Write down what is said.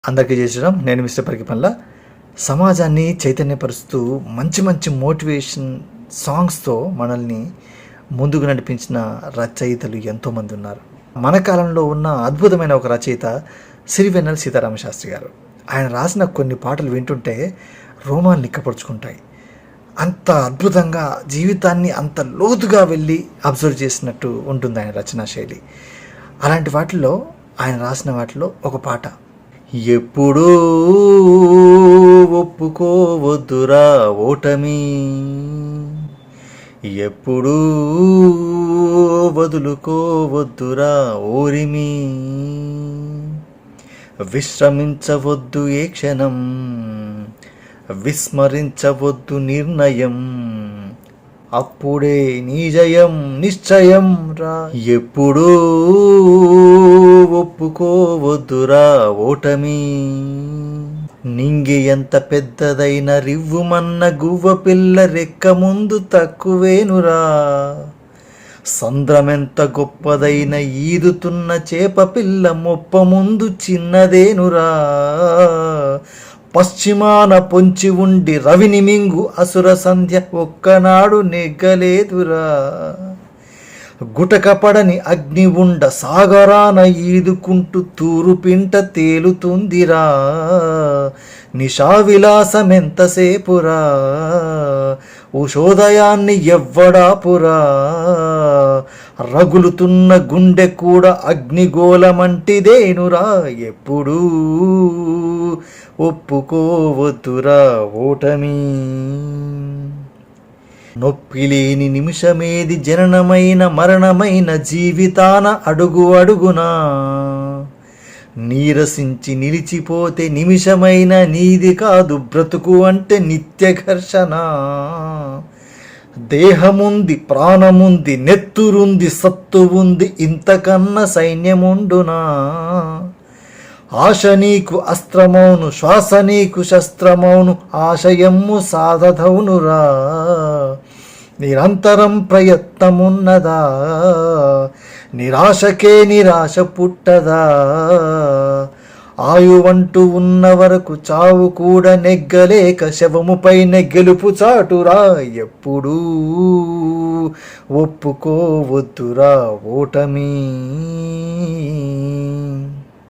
అందరికీ చేసడం నేను మిస్టర్ పరికిపల్ల. సమాజాన్ని చైతన్యపరుస్తూ మంచి మంచి మోటివేషన్ సాంగ్స్తో మనల్ని ముందుకు నడిపించిన రచయితలు ఎంతోమంది ఉన్నారు. మన కాలంలో ఉన్న అద్భుతమైన ఒక రచయిత సిరివెన్నెల సీతారామశాస్త్రి గారు. ఆయన రాసిన కొన్ని పాటలు వింటుంటే రోమాలు నిక్కపరుచుకుంటాయి. అంత అద్భుతంగా జీవితాన్ని అంత లోతుగా వెళ్ళి అబ్జర్వ్ చేసినట్టు ఉంటుంది ఆయన రచనా శైలి. అలాంటి వాటిల్లో ఆయన రాసిన వాటిలో ఒక పాట, ఎప్పుడూ ఒప్పుకోవద్దురా ఓటమి, ఎప్పుడూ వదులుకోవద్దురా ఓరిమి, విశ్రమించవద్దు ఏ క్షణం, విస్మరించవద్దు నిర్ణయం, అప్పుడే నీ జయం నిశ్చయం రా. ఎప్పుడూ ఒప్పుకోవద్దురా ఓటమి, నింగి ఎంత పెద్దదైన రివ్వుమన్న గువ్వ పిల్ల రెక్క ముందు తక్కువేనురా, సంద్రమెంత గొప్పదైన ఈదుతున్న చేప పిల్ల మొప్ప ముందు చిన్నదేనురా, పశ్చిమాన పొంచి ఉండి రవిని మింగు అసుర సంధ్య ఒక్కనాడు నెగ్గలేదురా, గుటకపడని అగ్ని ఉండ సాగరాన ఈదుకుంటూ తూరుపింట తేలుతుందిరా, నిశా విలాసమెంతసేపురా, ఉషోదయాన్ని ఎవ్వడాపురా, రగులుతున్న గుండె కూడా అగ్నిగోళమంటిదేనురా, ఎప్పుడూ ఒప్పుకోవద్దురా ఓటమి, నొప్పిలేని నిమిషమేది జననమైన మరణమైన జీవితాన అడుగు అడుగునా, నీరసించి నిలిచిపోతే నిమిషమైన నీది కాదు బ్రతుకు అంటే నిత్య ఘర్షణ, దేహముంది ప్రాణముంది నెత్తురుంది సత్తు ఉంది ఇంతకన్నా సైన్యముండునా, ఆశ నీకు అస్త్రమౌను శ్వాస నీకు శస్త్రమౌను ఆశయమ్ము సాధధౌనురా, నిరంతరం ప్రయత్నమున్నదా నిరాశకే నిరాశ పుట్టదా, ఆయువంటూ ఉన్న వరకు చావు కూడా నెగ్గలేక శవముపైన గెలుపు చాటురా, ఎప్పుడూ ఒప్పుకోవద్దురా ఓటమి.